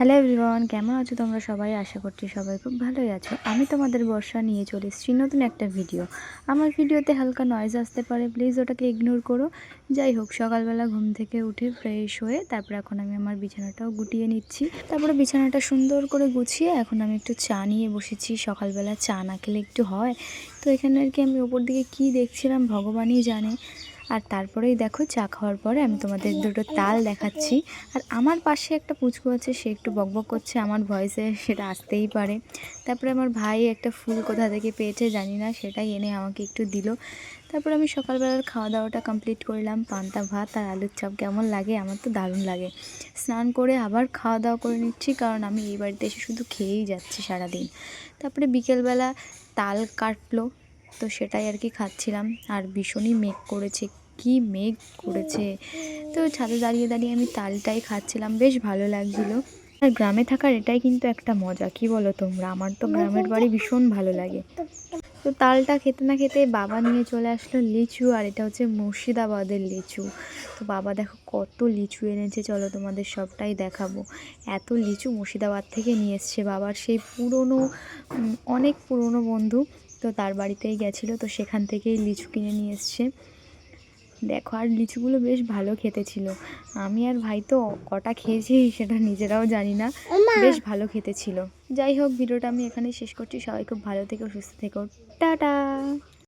Hello everyone, কেমন আছো তোমরা সবাই? আশা করছি সবাই খুব ভালোই আছো। আমি তোমাদের বর্ষা নিয়ে চলে এসেছি নতুন একটা ভিডিও। আমার ভিডিওতে হালকা নয়েজ আসতে পারে, প্লিজ ওটাকে ইগনোর করো। যাই হোক, সকালবেলা ঘুম থেকে উঠে ফ্রেশ হয়ে তারপরে এখন আমি আমার বিছানাটাও গুটিয়ে নিচ্ছি। তারপরে বিছানাটা সুন্দর করে গুছিয়ে এখন আমি একটু চা নিয়ে বসেছি। সকালবেলা চা না খেলে একটু হয়? তো এখানে আর কি আমি ওপর দিকে কী দেখছিলাম ভগবানই জানে। আর তারপরেই দেখো, চা খাওয়ার পরে আমি তোমাদের দুটো তাল দেখাচ্ছি। আর আমার পাশে একটা পুচকু আছে, সে একটু বকবক করছে, আমার ভয়েসে সেটা আসতেই পারে। তারপরে আমার ভাই একটা ফুল কোথা থেকে পেয়েছে জানি না, সেটাই এনে আমাকে একটু দিল। তারপর আমি সকালবেলার খাওয়া দাওয়াটা কমপ্লিট করলাম। পান্তা ভাত আর আলুর চপ কেমন লাগে? আমার তো দারুণ লাগে। স্নান করে আবার খাওয়া দাওয়া করে নিচ্ছি, কারণ আমি এই বাড়িতে এসে শুধু খেয়েই যাচ্ছি সারাদিন। তারপরে বিকেলবেলা তাল কাটলো, তো সেটাই আর কি খাচ্ছিলাম। আর ভীষণই মেঘ করেছে, কি মেঘ করেছে! তো ছাদে দাঁড়িয়ে দাঁড়িয়ে আমি তালটাই খাচ্ছিলাম, বেশ ভালো লাগছিলো। আর গ্রামে থাকার এটাই কিন্তু একটা মজা, কি বলো তোমরা? আমার তো গ্রামের বাড়ি ভীষণ ভালো লাগে। তো তালটা খেতে না খেতে বাবা নিয়ে চলে আসলো লিচু, আর এটা হচ্ছে মুর্শিদাবাদের লিচু। তো বাবা দেখো কত লিচু এনেছে, চলো তোমাদের সবটাই দেখাবো। এত লিচু মুর্শিদাবাদ থেকে নিয়ে এসছে বাবার সেই পুরনো, অনেক পুরনো বন্ধু। তো তার বাড়িতেই গেছিলো, তো সেখান থেকেই লিচু কিনে নিয়ে এসছে। দেখো, আর লিচুগুলো বেশ ভালো খেতে ছিল। আমি আর ভাই তো কটা খেয়েছি সেটা নিজেরাও জানি না, বেশ ভালো খেতে ছিল। যাই হোক, ভিডিওটা আমি এখানেই শেষ করছি। সবাই খুব ভালো থেকো, সুস্থ থেকো, টাটা।